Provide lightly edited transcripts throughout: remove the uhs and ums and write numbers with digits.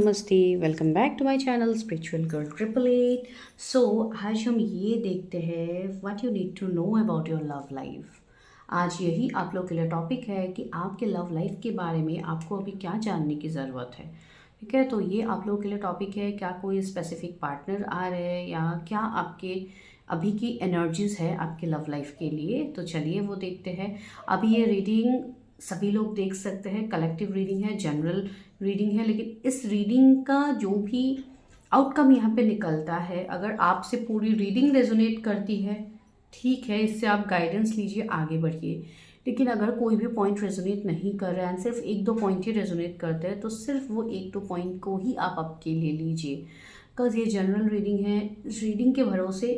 नमस्ते, welcome back to my channel spiritual girl 888। So आज हम ये देखते हैं what you need to know about your love life. आज यही आप लोग के लिए टॉपिक है कि आपके लव लाइफ के बारे में आपको अभी क्या जानने की ज़रूरत है। ठीक है, तो ये आप लोगों के लिए टॉपिक है, क्या कोई स्पेसिफिक पार्टनर आ रहे हैं या क्या आपके अभी की एनर्जीज है आपके लव लाइफ के लिए। तो चलिए वो देखते हैं। अभी ये रीडिंग सभी लोग देख सकते हैं, कलेक्टिव रीडिंग है, जनरल रीडिंग है, लेकिन इस रीडिंग का जो भी आउटकम यहाँ पे निकलता है, अगर आपसे पूरी रीडिंग रेजोनेट करती है ठीक है, इससे आप गाइडेंस लीजिए, आगे बढ़िए। लेकिन अगर कोई भी पॉइंट रेजोनेट नहीं कर रहा है, सिर्फ एक दो पॉइंट ही रेजोनेट करते हैं, तो सिर्फ वो एक दो पॉइंट को ही आप आपके ले लीजिए। बिकॉज ये जनरल रीडिंग है, इस रीडिंग के भरोसे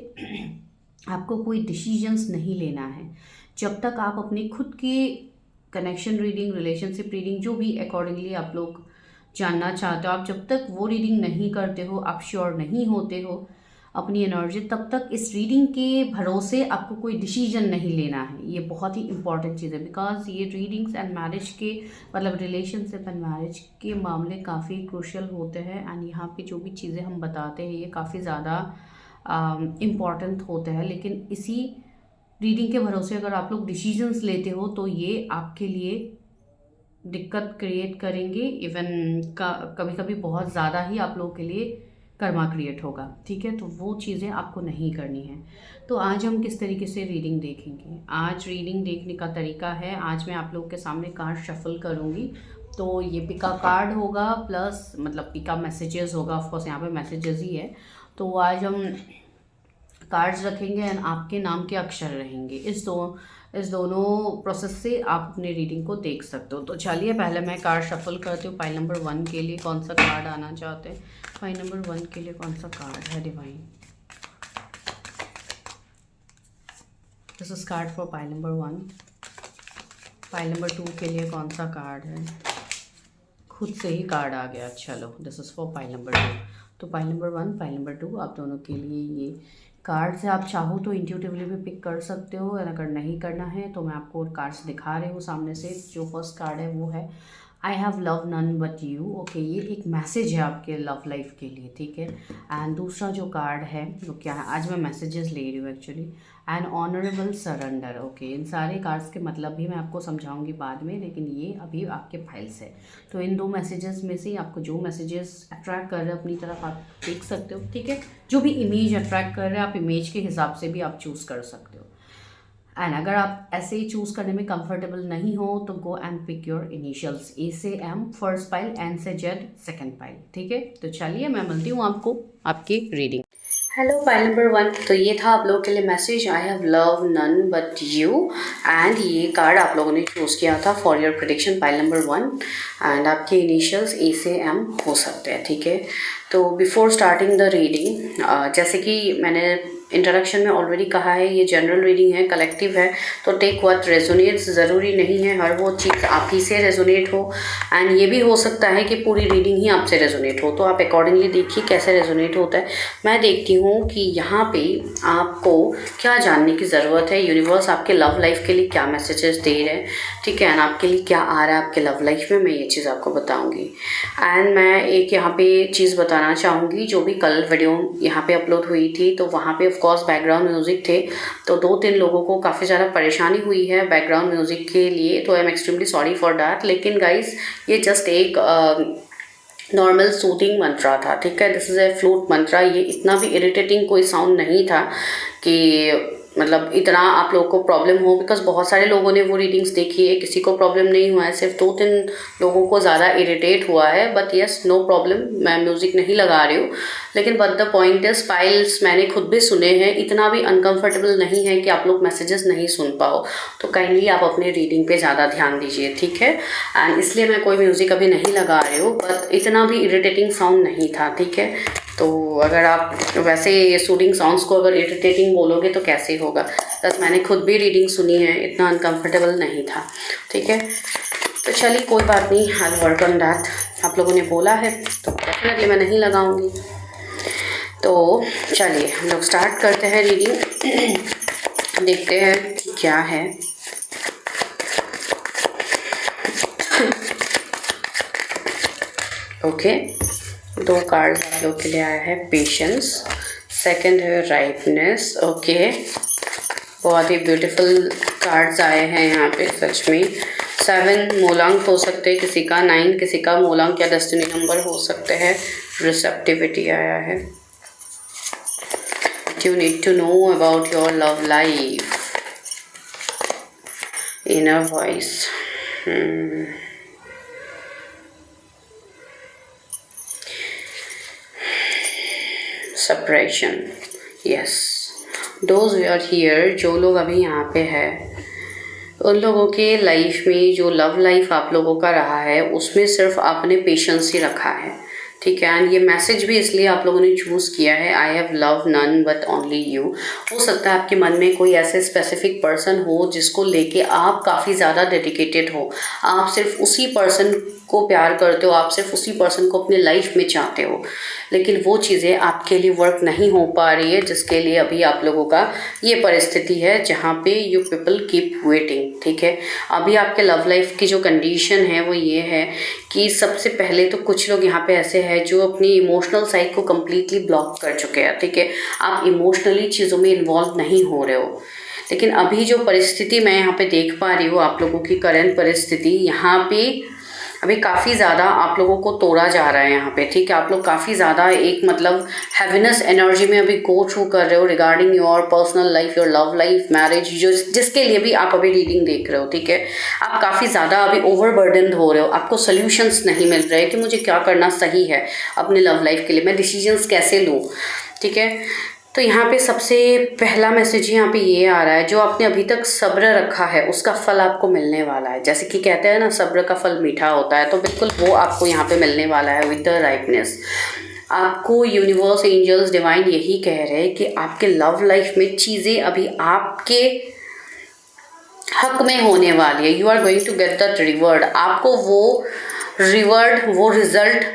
आपको कोई डिसीजंस नहीं लेना है। जब तक आप अपने खुद के कनेक्शन रीडिंग, रिलेशनशिप रीडिंग, जो भी अकॉर्डिंगली आप लोग जानना चाहते हो, आप जब तक वो रीडिंग नहीं करते हो, आप श्योर नहीं होते हो अपनी एनर्जी, तब तक इस रीडिंग के भरोसे आपको कोई डिसीजन नहीं लेना है। ये बहुत ही इंपॉर्टेंट चीज़ है, बिकॉज ये रीडिंग्स एंड मैरिज के मतलब रिलेशनशिप एंड मैरिज के मामले काफ़ी क्रूशियल होते हैं। एंड यहाँ पे जो भी चीज़ें हम बताते हैं ये काफ़ी ज़्यादा इम्पॉर्टेंट होते हैं। लेकिन इसी रीडिंग के भरोसे अगर आप लोग डिसीजंस लेते हो तो ये आपके लिए दिक्कत क्रिएट करेंगे। इवन कभी कभी बहुत ज़्यादा ही आप लोगों के लिए कर्मा क्रिएट होगा। ठीक है, तो वो चीज़ें आपको नहीं करनी है। तो आज हम किस तरीके से रीडिंग देखेंगे। आज रीडिंग देखने का तरीका है, आज मैं आप लोगों के सामने कार्ड शफल करूँगी। तो ये पिका कार्ड होगा प्लस मतलब पिका मैसेजेस होगा, ऑफकोर्स यहाँ पे मैसेजेस ही है। तो आज हम कार्ड्स रखेंगे एंड आपके नाम के अक्षर रहेंगे। इस दोनों प्रोसेस से आप अपने रीडिंग को देख सकते हो। तो चलिए पहले मैं कार्ड शफल करती हूँ। पाइल नंबर 1 के लिए कौन सा कार्ड आना चाहते हैं। पाइल नंबर 1 के लिए कौन सा कार्ड है divine. This is called for pile number 1। Pile number 2 के लिए कौन सा कार्ड है। खुद से ही कार्ड आ गया। चलो, this is for pile number 2। तो पाइल नंबर 1, पाइल नंबर 2 आप दोनों के लिए ये कार्ड्स है। आप चाहो तो इंट्यूटिवली भी पिक कर सकते हो, और अगर नहीं करना है तो मैं आपको कार्ड्स दिखा रही हूँ सामने से। जो फर्स्ट कार्ड है वो है I have love none but you. Okay, ये एक मैसेज है आपके लव लाइफ के लिए। ठीक है, एंड दूसरा जो कार्ड है वो क्या है, आज मैं मैसेजेस ले रही हूँ actually. And honourable surrender. Okay, इन सारे कार्ड्स के मतलब भी मैं आपको समझाऊंगी बाद में, लेकिन ये अभी आपके फाइल्स है। तो इन दो मैसेजेस में से आपको जो मैसेजेस अट्रैक्ट कर रहे हैं अपनी तरफ आप देख सकते हो। ठीक है, जो भी इमेज अट्रैक्ट कर रहे हैं आप इमेज के हिसाब से भी आप चूज़ कर सकते हो। एंड अगर आप ऐसे ही चूज़ करने में कंफर्टेबल नहीं हो तो go and pick your initials. A से एम फर्स्ट पाइल, एन से जेड सेकंड पाइल। ठीक है, तो चलिए मैं मिलती हूँ आपको आपकी रीडिंग। Hello pile number 1। तो ये था आप लोगों के लिए message, I have love none but you. And ये कार्ड आप लोगों ने चूज़ किया था for your prediction pile number 1। And आपके इनिशियल्स ए से एम हो सकते हैं। ठीक है, तो बिफोर स्टार्टिंग द रीडिंग, जैसे कि मैंने इंट्रोडक्शन में ऑलरेडी कहा है, ये जनरल रीडिंग है, कलेक्टिव है। तो टेक व्हाट रेजोनेट्स, ज़रूरी नहीं है हर वो चीज़ आप ही से रेजोनेट हो। एंड ये भी हो सकता है कि पूरी रीडिंग ही आपसे रेजोनेट हो, तो आप अकॉर्डिंगली देखिए कैसे रेजोनेट होता है। मैं देखती हूँ कि यहाँ पे आपको क्या जानने की ज़रूरत है, यूनिवर्स आपके लव लाइफ के लिए क्या मैसेजेस दे रहे हैं। ठीक है, एंड आपके लिए क्या आ रहा है आपके लव लाइफ में, मैं ये चीज़ आपको बताऊँगी। एंड मैं एक यहाँ पे चीज़ बताना चाहूँगी, जो भी कल वीडियो यहाँ पे अपलोड हुई थी तो वहाँ पे ऑफकोर्स बैकग्राउंड म्यूज़िक थे, तो 2-3 लोगों को काफ़ी ज़्यादा परेशानी हुई है बैकग्राउंड म्यूज़िक के लिए, तो I am extremely sorry for that. लेकिन गाइस ये जस्ट एक नॉर्मल सूथिंग मंत्रा था। ठीक है, दिस इज़ ए फ्लूट मंत्रा। ये इतना भी इरिटेटिंग कोई साउंड नहीं था कि मतलब इतना आप लोगों को प्रॉब्लम हो, बिकॉज बहुत सारे लोगों ने वो रीडिंग्स देखी है, किसी को प्रॉब्लम नहीं हुआ है, सिर्फ 2-3 लोगों को ज़्यादा इरिटेट हुआ है। बट यस, नो प्रॉब्लम, मैं म्यूज़िक नहीं लगा रही हूँ। लेकिन but the point is, files मैंने खुद भी सुने हैं, इतना भी अनकम्फर्टेबल नहीं है कि आप लोग मैसेजेस नहीं सुन पाओ। तो काइंडली आप अपने रीडिंग पे ज़्यादा ध्यान दीजिए। ठीक है, एंड इसलिए मैं कोई म्यूज़िक अभी नहीं लगा रही हूँ, बट इतना भी इरिटेटिंग साउंड नहीं था। ठीक है, तो अगर आप वैसे ये सूदिंग साउंड्स को अगर इरिटेटिंग बोलोगे तो कैसे होगा। बस मैंने खुद भी रीडिंग सुनी है, इतना अनकम्फर्टेबल नहीं था। ठीक है, तो चलिए कोई बात नहीं, आई वर्क ऑन दैट। आप लोगों ने बोला है तो डेफिनेटली मैं नहीं लगाऊंगी। तो चलिए हम लोग स्टार्ट करते हैं रीडिंग, देखते हैं क्या है। ओके, 2 कार्ड आप लोग के लिए आया है पेशेंस, सेकंड है राइपनेस। ओके, बहुत ही ब्यूटीफुल कार्ड्स आए हैं यहाँ पे सच में। 7 मूलांक हो सकते हैं किसी का, 9 किसी का मूलांक या डेस्टिनी नंबर हो सकते हैं। रिसेप्टिविटी आया है। You need to know about your love life. Inner voice. Separation. Yes. Those who are here, जो लोग अभी यहाँ पे है, उन लोगों के लाइफ में जो लव लाइफ आप लोगों का रहा है उसमें सिर्फ आपने पेशेंस ही रखा है, ठीक है। एंड ये मैसेज भी इसलिए आप लोगों ने चूज़ किया है, I have love none but only you. हो सकता है आपके मन में कोई ऐसे स्पेसिफिक पर्सन हो जिसको लेके आप काफ़ी ज़्यादा डेडिकेटेड हो, आप सिर्फ उसी पर्सन को प्यार करते हो, आप सिर्फ उसी पर्सन को अपने लाइफ में चाहते हो, लेकिन वो चीज़ें आपके लिए वर्क नहीं हो पा रही है, जिसके लिए अभी आप लोगों का ये परिस्थिति है जहाँ पे यू पीपल कीप वेटिंग, ठीक है। अभी आपके लव लाइफ की जो कंडीशन है वो ये है कि सबसे पहले तो कुछ लोग यहाँ पे ऐसे हैं जो अपनी इमोशनल साइड को कम्प्लीटली ब्लॉक कर चुके हैं, ठीक है। आप इमोशनली चीज़ों में इन्वॉल्व नहीं हो रहे हो, लेकिन अभी जो परिस्थिति मैं यहाँ पे देख पा रही हूँ, आप लोगों की करंट परिस्थिति यहाँ पे अभी काफ़ी ज़्यादा आप लोगों को तोड़ा जा रहा है यहाँ पे, ठीक है। आप लोग काफ़ी ज़्यादा एक मतलब हैवीनेस एनर्जी में अभी गो थ्रू कर रहे हो regarding your personal life, your love life, marriage, जो जिसके लिए भी आप अभी रीडिंग देख रहे हो, ठीक है। आप काफ़ी ज़्यादा अभी ओवरबर्डन हो रहे हो, आपको सोल्यूशंस नहीं मिल रहे कि मुझे क्या करना सही है अपने लव लाइफ के लिए, मैं डिसीजंस कैसे लूँ, ठीक है। तो यहाँ पे सबसे पहला मैसेज यहाँ पे ये आ रहा है, जो आपने अभी तक सब्र रखा है उसका फल आपको मिलने वाला है। जैसे कि कहते हैं ना, सब्र का फल मीठा होता है, तो बिल्कुल वो आपको यहाँ पे मिलने वाला है विद द राइपनेस। आपको यूनिवर्स, एंजल्स, डिवाइन यही कह रहे हैं कि आपके लव लाइफ में चीज़ें अभी आपके हक में होने वाली है। You are going to get that reward. आपको वो रिवॉर्ड, वो रिजल्ट,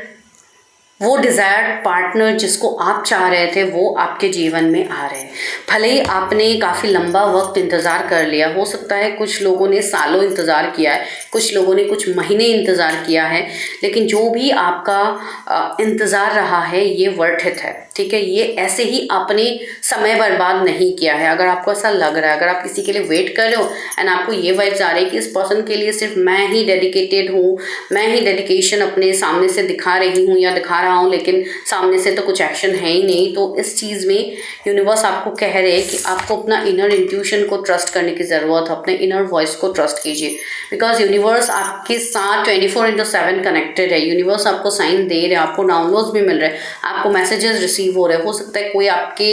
वो डिज़ायर्ड पार्टनर जिसको आप चाह रहे थे वो आपके जीवन में आ रहे हैं। भले ही आपने काफ़ी लंबा वक्त इंतज़ार कर लिया, हो सकता है कुछ लोगों ने सालों इंतज़ार किया है, कुछ लोगों ने कुछ महीने इंतज़ार किया है, लेकिन जो भी आपका इंतज़ार रहा है ये वर्थ इट है, ठीक है। ये ऐसे ही आपने समय बर्बाद नहीं किया है। अगर आपको ऐसा लग रहा है, अगर आप किसी के लिए वेट कर रहे हो एंड आपको ये वाइब्स आ रही है कि इस पर्सन के लिए सिर्फ मैं ही डेडिकेटेड हूँ, मैं ही डेडिकेशन अपने सामने से दिखा रही हूँ या दिखा रहा हूँ, लेकिन सामने से तो कुछ एक्शन है ही नहीं, तो इस चीज़ में यूनिवर्स आपको कह रहे हैं कि आपको अपना इनर इंट्यूशन को ट्रस्ट करने की ज़रूरत है, अपने इनर वॉइस को ट्रस्ट कीजिए, बिकॉज यूनिवर्स आपके साथ 24/7 कनेक्टेड है। यूनिवर्स आपको साइन दे रहे हैं, आपको डाउनलोड्स भी मिल रहे हैं, आपको मैसेजेस रिसीव हो रहे हैं। हो सकता है कोई आपके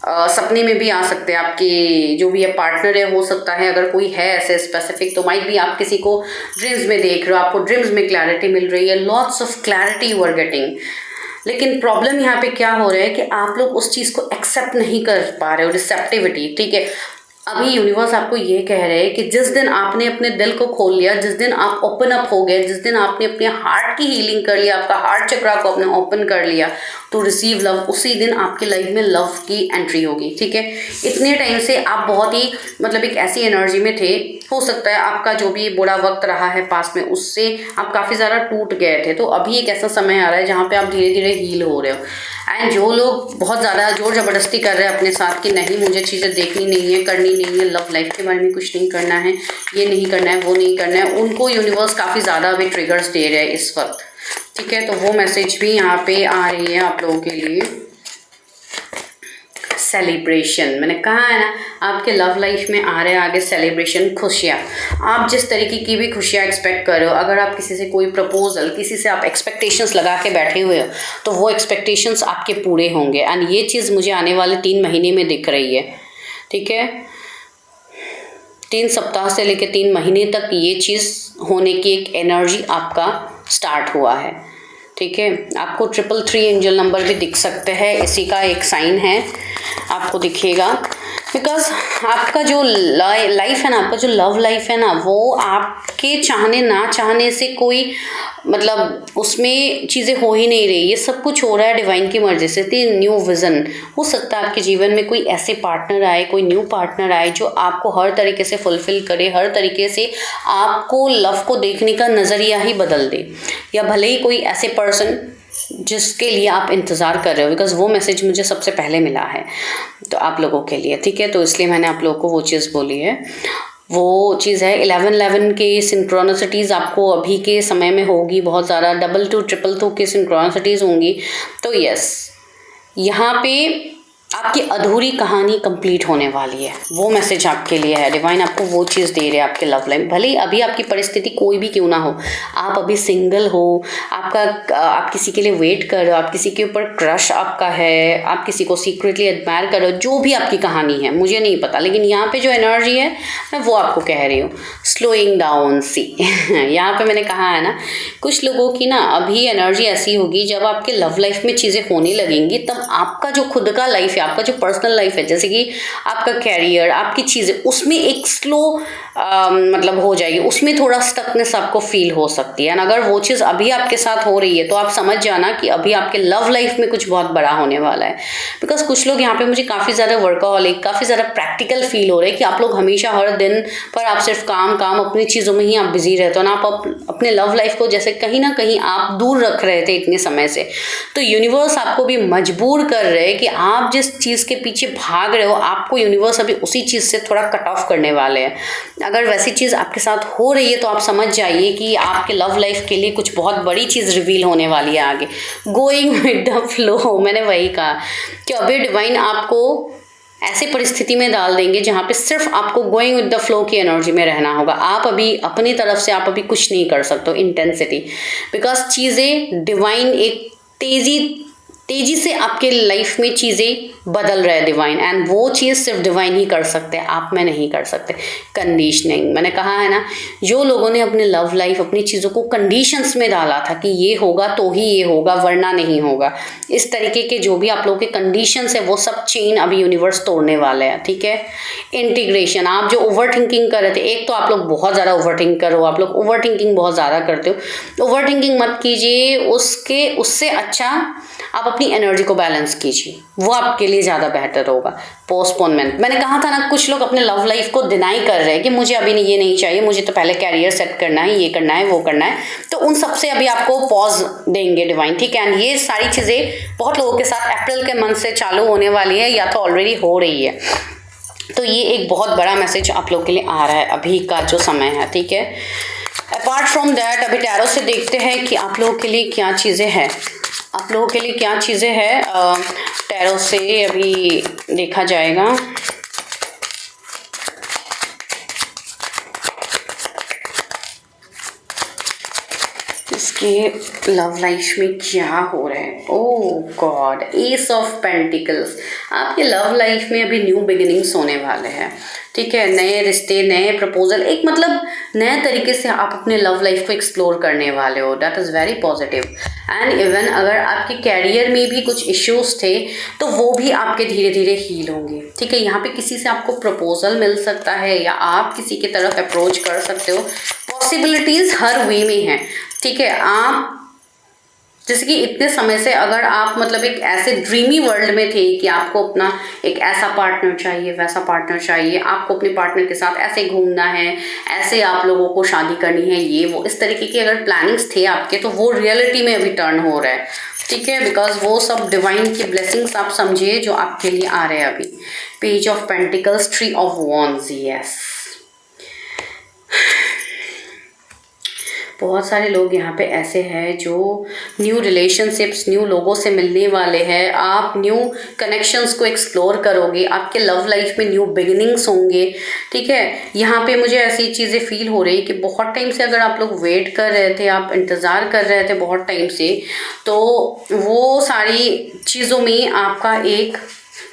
सपने में भी आ सकते हैं, आपके जो भी पार्टनर है, हो सकता है अगर कोई है ऐसे स्पेसिफिक, तो माइट भी आप किसी को ड्रीम्स में देख रहे हो, आपको ड्रीम्स में क्लैरिटी मिल रही है, lots of clarity you are getting. लेकिन प्रॉब्लम यहाँ पे क्या हो रहा है कि आप लोग उस चीज़ को एक्सेप्ट नहीं कर पा रहे हो, रिसेप्टिविटी, ठीक है। अभी यूनिवर्स आपको ये कह रहे हैं कि जिस दिन आपने अपने दिल को खोल लिया, जिस दिन आप ओपन अप हो गए, जिस दिन आपने अपने हार्ट की हीलिंग कर लिया, आपका हार्ट चक्रा को आपने ओपन कर लिया टू रिसीव लव, उसी दिन आपकी लाइफ में लव की एंट्री होगी, ठीक है। इतने टाइम से आप बहुत ही मतलब एक ऐसी एनर्जी में थे, हो सकता है आपका जो भी बुरा वक्त रहा है पास में, उससे आप काफ़ी ज़्यादा टूट गए थे, तो अभी एक ऐसा समय आ रहा है जहाँ पे आप धीरे धीरे हील हो रहे हो। एंड जो लोग बहुत ज़्यादा जोर ज़बरदस्ती कर रहे हैं अपने साथ कि नहीं मुझे चीज़ें देखनी नहीं है, करनी नहीं है, लव लाइफ के बारे में कुछ नहीं करना है, ये नहीं करना है, वो नहीं करना है, उनको यूनिवर्स काफ़ी ज़्यादा अभी ट्रिगर्स दे रहे हैं इस वक्त, ठीक है। तो वो मैसेज भी यहाँ पे आ रही है आप लोगों के लिए। सेलिब्रेशन, मैंने कहा है ना, आपके लव लाइफ में आ रहे हैं आगे सेलिब्रेशन, खुशियाँ। आप जिस तरीके की भी खुशियाँ एक्सपेक्ट कर रहे हो, अगर आप किसी से कोई प्रपोजल, किसी से आप एक्सपेक्टेशंस लगा के बैठे हुए हो, तो वो एक्सपेक्टेशंस आपके पूरे होंगे। एंड ये चीज़ मुझे आने वाले 3 महीने में दिख रही है, ठीक है। 3 सप्ताह से लेकर 3 महीने तक ये चीज़ होने की एक एनर्जी आपका स्टार्ट हुआ है, ठीक है। आपको 333 एंजल नंबर भी दिख सकते हैं, इसी का एक साइन है, आपको दिखेगा। बिकॉज आपका जो लाइफ है ना, आपका जो लव लाइफ है ना, वो आपके चाहने ना चाहने से कोई मतलब उसमें चीज़ें हो ही नहीं रही, ये सब कुछ हो रहा है डिवाइन की मर्जी से। न्यू विज़न हो सकता है आपके जीवन में, कोई ऐसे पार्टनर आए, कोई न्यू पार्टनर आए जो आपको हर तरीके से फुलफिल करे, हर तरीके से आपको लव को देखने का नज़रिया ही बदल दे। या भले ही कोई ऐसे पर्सन जिसके लिए आप इंतज़ार कर रहे हो, बिकॉज वो मैसेज मुझे सबसे पहले मिला है तो आप लोगों के लिए, ठीक है। तो इसलिए मैंने आप लोगों को वो चीज़ बोली है। वो चीज़ है 11-11 के सिंक्रोनिसिटीज़ आपको अभी के समय में होगी बहुत ज़्यादा, 2-2 2-2 के सिंक्रोनिसिटीज़ होंगी। तो यस, यहाँ पे आपकी अधूरी कहानी कंप्लीट होने वाली है, वो मैसेज आपके लिए है। डिवाइन आपको वो चीज़ दे रहे हैं आपके लव लाइफ। भले ही अभी आपकी परिस्थिति कोई भी क्यों ना हो, आप अभी सिंगल हो, आप किसी के लिए वेट कर रहे हो, आप किसी के ऊपर क्रश आपका है, आप किसी को सीक्रेटली एडमायर कर रहे हो, जो भी आपकी कहानी है मुझे नहीं पता, लेकिन यहाँ पे जो एनर्जी है मैं वो आपको कह रही हूँ। स्लोइंग डाउन, सी यहाँ पे मैंने कहा है ना, कुछ लोगों की ना अभी एनर्जी ऐसी होगी, जब आपके लव लाइफ में चीज़ें होने लगेंगी तब आपका जो खुद का लाइफ है, आपका जो पर्सनल लाइफ है, जैसे कि आपका कैरियर, आपकी चीज़ें, उसमें एक स्लो मतलब हो जाएगी, उसमें थोड़ा स्टकनेस आपको फील हो सकती है। अगर वो चीज़ अभी आपके साथ हो रही है तो आप समझ जाना कि अभी आपके लव लाइफ में कुछ बहुत बड़ा होने वाला है। बिकॉज कुछ लोग यहाँ पे मुझे काफ़ी ज़्यादा वर्कaholic, काफ़ी ज़्यादा प्रैक्टिकल फील हो रहे हैं कि आप लोग हमेशा हर दिन पर आप सिर्फ काम अपनी चीज़ों में ही आप बिजी रहते हो ना, आप अपने लव लाइफ को जैसे कहीं ना कहीं आप दूर रख रहे थे इतने समय से। तो यूनिवर्स आपको भी मजबूर कर रहे हैं कि आप जिस चीज़ के पीछे भाग रहे हो, आपको यूनिवर्स अभी उसी चीज़ से थोड़ा कट ऑफ करने वाले हैं। अगर वैसी चीज़ आपके साथ हो रही है तो आप समझ जाइए कि आपके लव लाइफ के लिए कुछ बहुत बड़ी चीज़ रिवील होने वाली है आगे। गोइंग विद द फ्लो, मैंने वही कहा कि अभी डिवाइन आपको ऐसे परिस्थिति में डाल देंगे जहाँ पे सिर्फ आपको गोइंग विद द फ्लो की एनर्जी में रहना होगा। आप अभी अपनी तरफ से आप अभी कुछ नहीं कर सकते हो इंटेंसिटी, बिकॉज चीज़ें डिवाइन एक तेजी से आपके लाइफ में चीज़ें बदल रहा है डिवाइन, एंड वो चीज़ सिर्फ डिवाइन ही कर सकते हैं, आप में नहीं कर सकते। कंडीशनिंग, मैंने कहा है ना, जो लोगों ने अपने लव लाइफ, अपनी चीज़ों को कंडीशंस में डाला था कि ये होगा तो ही ये होगा वरना नहीं होगा, इस तरीके के जो भी आप लोगों के कंडीशंस है वो सब चेन अभी यूनिवर्स तोड़ने वाले हैं, ठीक है। इंटीग्रेशन, आप जो ओवर थिंकिंग कर रहे थे, एक तो आप लोग बहुत ज़्यादा ओवर थिंक करो, आप लोग ओवर थिंकिंग बहुत ज़्यादा करते हो, ओवर थिंकिंग मत कीजिए, उससे अच्छा आप अपनी एनर्जी को बैलेंस कीजिए, वो आपके लिए ज़्यादा बेहतर होगा। पोस्टपोनमेंट, मैंने कहा था ना, कुछ लोग अपने लव लाइफ को डिनाई कर रहे हैं कि मुझे अभी ये नहीं चाहिए, मुझे तो पहले कैरियर सेट करना है, ये करना है, वो करना है, तो उन सबसे अभी आपको पॉज देंगे डिवाइन, ठीक है। एंड ये सारी चीज़ें बहुत लोगों के साथ अप्रैल के मंथ से चालू होने वाली है या तो ऑलरेडी हो रही है। तो ये एक बहुत बड़ा मैसेज आप लोग के लिए आ रहा है अभी का जो समय है, ठीक है। अपार्ट फ्रॉम दैट, अभी टैरो से देखते हैं कि आप लोगों के लिए क्या चीज़ें हैं, आप लोगों के लिए क्या चीज़ें हैं, टैरो से अभी देखा जाएगा। इसके लव लाइफ में क्या हो रहा है। ओह गॉड, एस ऑफ पेंटिकल्स, आपके लव लाइफ में अभी न्यू बिगिनिंग्स होने वाले हैं, ठीक है। नए रिश्ते, नए प्रपोजल, एक मतलब नए तरीके से आप अपने लव लाइफ को एक्सप्लोर करने वाले हो, that is very positive. And even अगर आपके कैरियर में भी कुछ इश्यूज थे तो वो भी आपके धीरे धीरे हील होंगे, ठीक है। यहाँ पे किसी से आपको प्रपोजल मिल सकता है या आप किसी की तरफ अप्रोच कर सकते हो, पॉसिबिलिटीज़ हर वे में हैं, ठीक है। आप जैसे कि इतने समय से अगर आप मतलब एक ऐसे ड्रीमी वर्ल्ड में थे कि आपको अपना एक ऐसा पार्टनर चाहिए, वैसा पार्टनर चाहिए, आपको अपने पार्टनर के साथ ऐसे घूमना है, ऐसे आप लोगों को शादी करनी है, ये वो, इस तरीके की अगर प्लानिंग्स थे आपके, तो वो रियलिटी में अभी टर्न हो रहा है, ठीक है। बिकॉज वो सब डिवाइन की ब्लेसिंग्स आप समझिए जो आपके लिए आ रहे हैं अभी। Page of pentacles, tree of wands, yes, बहुत सारे लोग यहाँ पे ऐसे हैं जो न्यू रिलेशनशिप्स, न्यू लोगों से मिलने वाले हैं, आप न्यू कनेक्शंस को एक्सप्लोर करोगे, आपके लव लाइफ में न्यू बिगिनिंग्स होंगे, ठीक है। यहाँ पे मुझे ऐसी चीज़ें फील हो रही कि बहुत टाइम से अगर आप लोग वेट कर रहे थे, आप इंतज़ार कर रहे थे बहुत टाइम से, तो वो सारी चीज़ों में आपका एक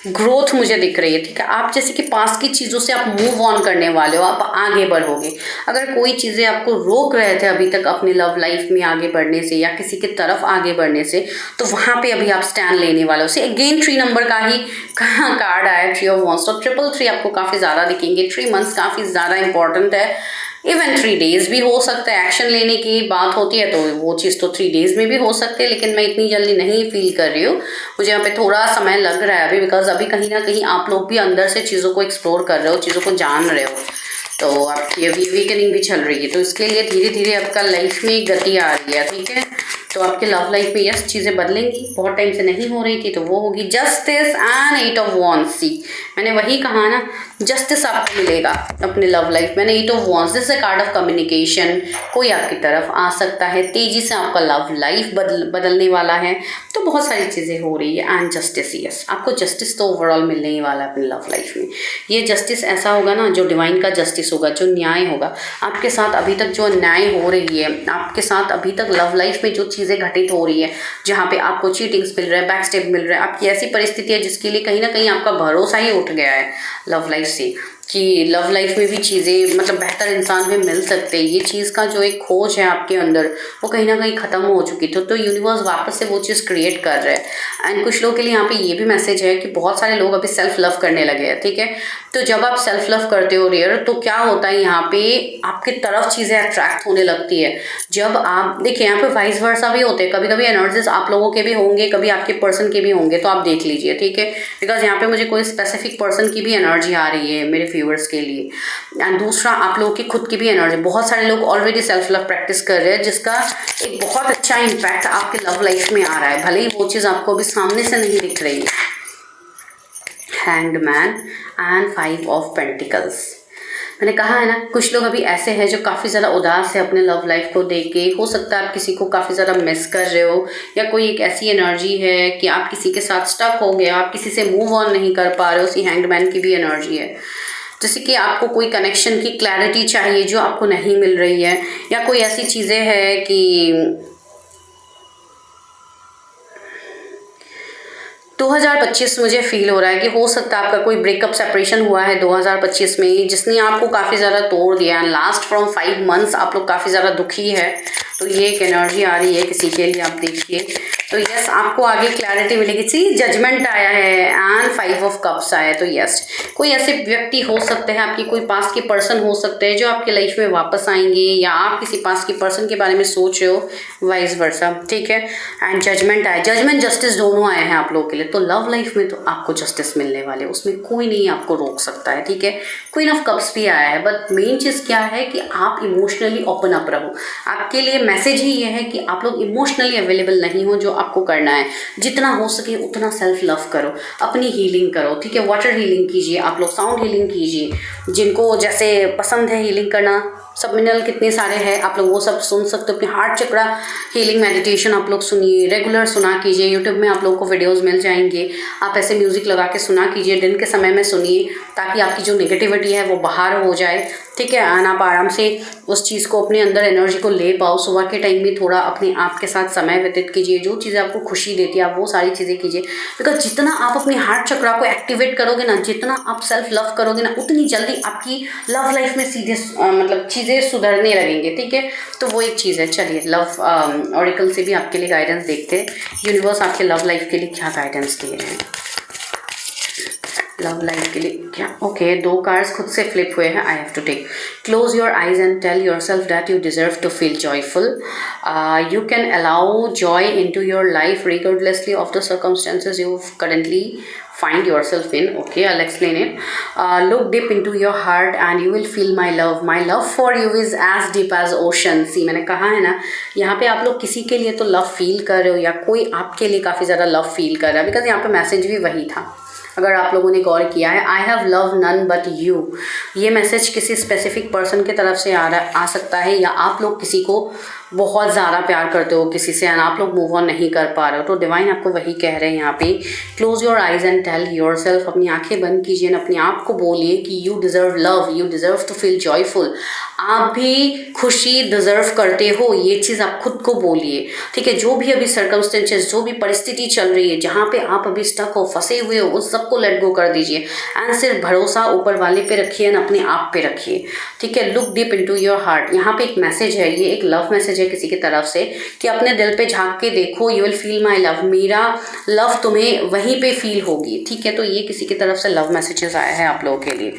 ग्रोथ मुझे दिख रही है, ठीक है। आप जैसे कि पास की चीज़ों से आप मूव ऑन करने वाले हो, आप आगे बढ़ोगे। अगर कोई चीज़ें आपको रोक रहे थे अभी तक अपने लव लाइफ में आगे बढ़ने से या किसी की तरफ आगे बढ़ने से, तो वहाँ पे अभी आप स्टैंड लेने वाले हो। अगेन 3 नंबर का ही कार्ड आया, ट्री ऑफ वॉन्ड्स, तो 333 आपको काफ़ी ज़्यादा दिखेंगे। 3 मंथ्स काफ़ी ज़्यादा इंपॉर्टेंट है, इवन 3 डेज भी हो सकता है। एक्शन लेने की बात होती है तो वो चीज़ तो 3 डेज में भी हो सकती है, लेकिन मैं इतनी जल्दी नहीं फील कर रही हूँ, मुझे यहाँ पे थोड़ा समय लग रहा है अभी, बिकॉज अभी कहीं ना कहीं आप लोग भी अंदर से चीज़ों को एक्सप्लोर कर रहे हो, चीज़ों को जान रहे हो, तो आपकी अभी वीकनिंग भी चल रही है, तो इसके लिए धीरे धीरे आपका लाइफ में गति आ रही है, ठीक है। तो आपके लव लाइफ में यस चीज़ें बदलेंगी, बहुत टाइम से नहीं हो रही थी तो वो होगी। जस्टिस एंड 8 ऑफ वॉन्ड्स, सी मैंने वही कहा ना, जस्टिस आपको मिलेगा अपने लव लाइफ में। 8 of wands, this is a card of communication, कोई आपकी तरफ आ सकता है, तेजी से आपका लव लाइफ बदलने वाला है, तो बहुत सारी चीज़ें हो रही है। एंड जस्टिस, यस आपको जस्टिस तो ओवरऑल मिलने ही वाला है अपनी लव लाइफ में। ये जस्टिस ऐसा होगा ना जो डिवाइन का जस्टिस होगा, जो न्याय होगा आपके साथ। अभी तक जो अन्याय हो रही है आपके साथ, अभी तक लव लाइफ में जो चीज़ें घटित हो रही है, जहाँ पे आपको चीटिंग्स मिल रहा है, बैक स्टेप मिल रहा है, आपकी ऐसी परिस्थिति है जिसके लिए कहीं ना कहीं आपका भरोसा ही उठ गया है लव लाइफ से, कि लव लाइफ में भी चीज़ें मतलब बेहतर इंसान में मिल सकते हैं। ये चीज़ का जो एक खोज है आपके अंदर वो कहीं ना कहीं ख़त्म हो चुकी थी, तो यूनिवर्स वापस से वो चीज़ क्रिएट कर रहा है। एंड कुछ लोगों के लिए यहाँ पे ये भी मैसेज है कि बहुत सारे लोग अभी सेल्फ लव करने लगे हैं, ठीक है। तो जब आप सेल्फ लव करते हो रेयर, तो क्या होता है यहाँ पे आपकी तरफ चीज़ें अट्रैक्ट होने लगती है। जब आप देखिए यहाँ पे वाइस वर्सा भी होते हैं, कभी कभी एनर्जीज आप लोगों के भी होंगे, कभी आपके पर्सन के भी होंगे, तो आप देख लीजिए, ठीक है। बिकॉज यहाँ पे मुझे कोई स्पेसिफिक पर्सन की भी एनर्जी आ रही है मेरे व्यूअर्स के लिए। एंड दूसरा आप लोगों की खुद की भी एनर्जी, बहुत सारे लोग ऑलरेडी सेल्फ लव प्रैक्टिस कर रहे हैं जिसका एक बहुत अच्छा इम्पैक्ट आपके लव लाइफ में आ रहा है, भले ही वो चीज़ आपको अभी सामने से नहीं दिख रही है। Hanged man and 5 of pentacles, मैंने कहा है ना, कुछ लोग अभी ऐसे हैं जो काफ़ी ज़्यादा उदास है अपने लव लाइफ को देख के। हो सकता है आप किसी को काफ़ी ज़्यादा मिस कर रहे हो, या कोई एक ऐसी एनर्जी है कि आप किसी के साथ स्टक हो गए, आप किसी से मूव ऑन नहीं कर पा रहे हो। उसी हैंग्ड मैन की भी एनर्जी है, जैसे कि आपको कोई कनेक्शन की क्लैरिटी चाहिए जो आपको नहीं मिल रही है, या कोई ऐसी चीज़ें हैं कि 2025 मुझे फील हो रहा है कि हो सकता है आपका कोई ब्रेकअप सेपरेशन हुआ है 2025 में, जिसने आपको काफ़ी ज़्यादा तोड़ दिया है। लास्ट फ्रॉम 5 मंथ्स आप लोग काफ़ी ज़्यादा दुखी है, तो ये एक एनर्जी आ रही है किसी के लिए, आप देखिए। तो यस आपको आगे क्लैरिटी मिलेगी। सी जजमेंट आया है एंड 5 ऑफ कप्स आया है, तो यस कोई ऐसे व्यक्ति हो सकते हैं, आपकी कोई पास्ट के पर्सन हो सकते हैं जो आपके लाइफ में वापस आएंगे, या आप किसी पास्ट के पर्सन के बारे में सोच रहे हो, वाइस वर्सा, ठीक है। एंड जजमेंट आया, जजमेंट जस्टिस दोनों आए हैं आप लोगों के लिए। तो लव लाइफ में तो आपको जस्टिस मिलने वाले, उसमें कोई नहीं आपको रोक सकता है, ठीक है। क्वीन ऑफ कप्स भी आया है, बट मेन चीज़ क्या है कि आप इमोशनली ओपन अप रहो। आपके लिए मैसेज ही ये है कि आप लोग इमोशनली अवेलेबल नहीं हो। जो आपको करना है जितना हो सके उतना सेल्फ लव करो, अपनी हीलिंग करो, ठीक है। वाटर हीलिंग कीजिए, आप लोग साउंड हीलिंग कीजिए, जिनको जैसे पसंद है हीलिंग करना, सब मिनरल कितने सारे हैं आप लोग वो सब सुन सकते हो। अपने हार्ट चक्रा हीलिंग मेडिटेशन आप लोग सुनिए, रेगुलर सुना कीजिए, यूट्यूब में आप लोगों को वीडियोस मिल जाएंगे। आप ऐसे म्यूज़िक लगा के सुना कीजिए, दिन के समय में सुनिए, ताकि आपकी जो नेगेटिविटी है वो बाहर हो जाए, ठीक है। और आप आराम से उस चीज़ को अपने अंदर एनर्जी को ले पाओ। सुबह के टाइम में थोड़ा अपने आप के साथ समय व्यतीत कीजिए, जो चीज़ें आपको खुशी देती है आप वो सारी चीज़ें कीजिए। बिकॉज जितना आप अपने हार्ट चक्रा को एक्टिवेट करोगे ना, जितना आप सेल्फ लव करोगे ना, उतनी जल्दी आपकी लव लाइफ में सीधे मतलब चीज़ें सुधरने लगेंगे, ठीक है। तो वो एक चीज़ है। चलिए लव ऑरिकल से भी आपके लिए गाइडेंस देखते हैं, यूनिवर्स आपके लव लाइफ के लिए क्या गाइडेंस दे रहे हैं। लव लाइफ के लिए क्या, ओके 2 कार्ड्स खुद से फ्लिप हुए हैं। I have to take. Close your eyes and tell yourself that you deserve to feel joyful. You can allow joy in to your life regardlessly of the circumstances you currently find yourself in. Okay, I'll explain it. Look deep into your heart and you will feel my love. My love for you is as deep as ocean. See, मैंने कहा है ना, यहाँ पे आप लोग किसी के लिए तो लव फील कर रहे हो, या कोई आपके लिए काफ़ी ज़्यादा लव फील कर रहा है। बिकॉज यहाँ पे मैसेज भी वही था, अगर आप लोगों ने गौर किया है। I have love none but you, ये मैसेज किसी स्पेसिफिक पर्सन की तरफ से आ सकता है, या आप लोग किसी को बहुत ज़्यादा प्यार करते हो किसी से एंड आप लोग मूव ऑन नहीं कर पा रहे हो। तो डिवाइन आपको वही कह रहे हैं यहाँ पे। Close your eyes and tell yourself, अपनी आंखें बंद कीजिए, अपने आप को बोलिए कि you deserve love, you deserve to feel joyful. आप भी खुशी डिज़र्व करते हो, ये चीज़ आप खुद को बोलिए, ठीक है। जो भी अभी सर्कमस्टेंसेस, जो भी परिस्थिति चल रही है, जहाँ पे आप अभी स्टक हो, फंसे हुए हो, उस सबको लेट गो कर दीजिए एंड सिर्फ भरोसा ऊपर वाले पे रखिए एंड अपने आप पे रखिए, ठीक है। Look deep into your heart, यहाँ पे एक मैसेज है, ये एक लव मैसेज है किसी की तरफ से, कि अपने दिल पे झांक के देखो, you will feel my love, मेरा लव तुम्हें वहीं पे फील होगी, ठीक है। तो ये किसी की तरफ से लव मैसेजेस आया है आप लोगों के लिए।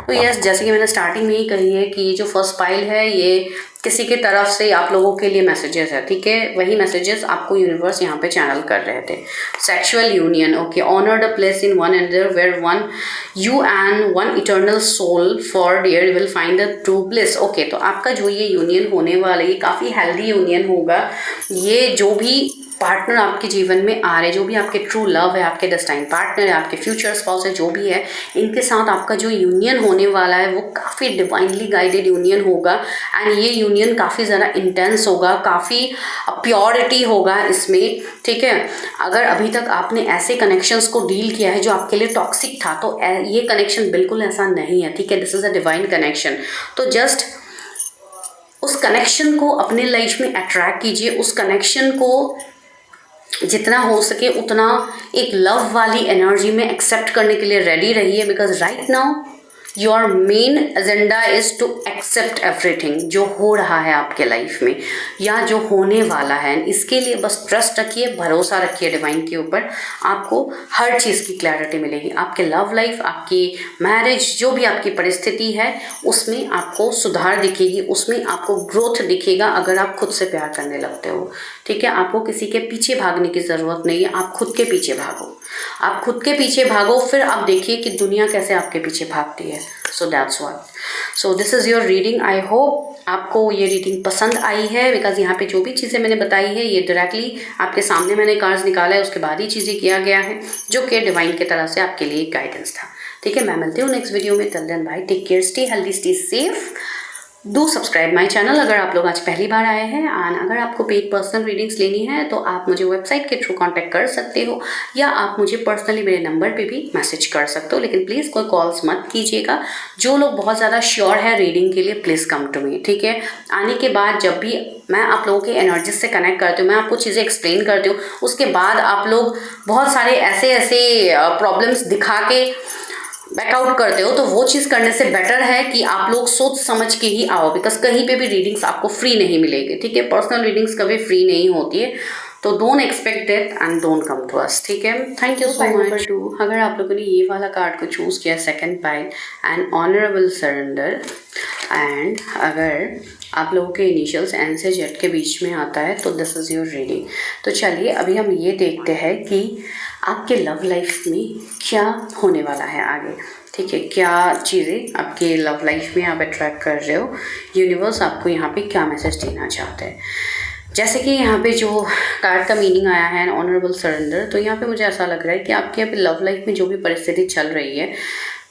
तो यस, जैसे कि मैंने स्टार्टिंग में ही कही है कि ये जो फर्स्ट पाइल है, ये किसी की तरफ से आप लोगों के लिए मैसेजेस है, ठीक है। वही मैसेजेस आपको यूनिवर्स यहाँ पे चैनल कर रहे थे। Sexual union, okay, honour the place in one another where one you and one eternal soul for dear will find the true bliss. Okay, तो आपका जो ये यूनियन होने वाला है ये काफ़ी हेल्दी यूनियन होगा। ये जो भी पार्टनर आपके जीवन में आ रहे, जो भी आपके ट्रू लव है, आपके डेस्टाइन पार्टनर है, आपके फ्यूचर स्पाउस है, जो भी है, इनके साथ आपका जो यूनियन होने वाला है वो काफ़ी डिवाइनली गाइडेड यूनियन होगा। एंड ये यूनियन काफ़ी ज़्यादा इंटेंस होगा, काफ़ी प्योरिटी होगा इसमें, ठीक है। अगर अभी तक आपने ऐसे कनेक्शंस को डील किया है जो आपके लिए टॉक्सिक था, तो ये कनेक्शन बिल्कुल ऐसा नहीं है, ठीक है। This is a divine connection. तो जस्ट उस कनेक्शन को अपने लाइफ में अट्रैक्ट कीजिए, उस कनेक्शन को जितना हो सके उतना एक लव वाली एनर्जी में एक्सेप्ट करने के लिए रेडी रहिए, because right now your main agenda is to accept everything जो हो रहा है आपके लाइफ में या जो होने वाला है। इसके लिए बस ट्रस्ट रखिए, भरोसा रखिए डिवाइन के ऊपर, आपको हर चीज़ की क्लैरिटी मिलेगी। आपके लव लाइफ, आपकी मैरिज, जो भी आपकी परिस्थिति है उसमें आपको सुधार दिखेगी, उसमें आपको ग्रोथ दिखेगा अगर आप खुद से प्यार करने लगते हो, ठीक है। आपको किसी के पीछे भागने की ज़रूरत नहीं है, आप खुद के पीछे भागो, आप खुद के पीछे भागो, फिर आप देखिए कि दुनिया कैसे आपके पीछे भागती है। So that's what. So this is your reading. I hope आपको ये रीडिंग पसंद आई है, बिकॉज यहाँ पे जो भी चीज़ें मैंने बताई है ये डायरेक्टली आपके सामने मैंने कार्ड्स निकाला है, उसके बाद ही चीज़ें किया गया है, जो कि डिवाइन की तरफ से आपके लिए गाइडेंस था, ठीक है। मैं मिलती हूँ नेक्स्ट वीडियो में। Till then bye, take care, stay healthy, stay safe. Do subscribe my channel अगर आप लोग आज पहली बार आए हैं। एंड अगर आपको पेड पर्सनल रीडिंग्स लेनी है तो आप मुझे वेबसाइट के थ्रू कांटेक्ट कर सकते हो, या आप मुझे पर्सनली मेरे नंबर पे भी मैसेज कर सकते हो, लेकिन प्लीज़ कोई कॉल्स मत कीजिएगा। जो लोग बहुत ज़्यादा श्योर है रीडिंग के लिए, प्लीज़ कम टू मी, ठीक है। आने के बाद जब भी मैं आप लोगों के एनर्जीज से कनेक्ट करती हूँ, मैं आपको चीज़ें एक्सप्लेन करती हूँ, उसके बाद आप लोग बहुत सारे ऐसे प्रॉब्लम्स दिखा के बैकआउट करते हो, तो वो चीज़ करने से बेटर है कि आप लोग सोच समझ के ही आओ, बिकॉज कहीं पे भी रीडिंग्स आपको फ्री नहीं मिलेगी, ठीक है। पर्सनल रीडिंग्स कभी फ्री नहीं होती है, तो don't expect that and don't come to us, ठीक है। Thank you so much. अगर आप लोगों ने ये वाला कार्ड को चूज़ किया, second pile and honourable surrender, and अगर आप लोगों के इनिशियल्स एन से जेड के बीच में आता है तो दिस इज़ योर रीडिंग। तो चलिए अभी हम ये देखते हैं कि आपके लव लाइफ में क्या होने वाला है आगे, ठीक है। क्या चीज़ें आपके लव लाइफ में आप अट्रैक्ट कर रहे हो, यूनिवर्स आपको यहाँ पे क्या मैसेज देना चाहते हैं। जैसे कि यहाँ पे जो कार्ड का मीनिंग आया है ऑनरेबल सरेंडर, तो यहाँ पे मुझे ऐसा लग रहा है कि आपके यहाँ पे लव लाइफ में जो भी परिस्थिति चल रही है,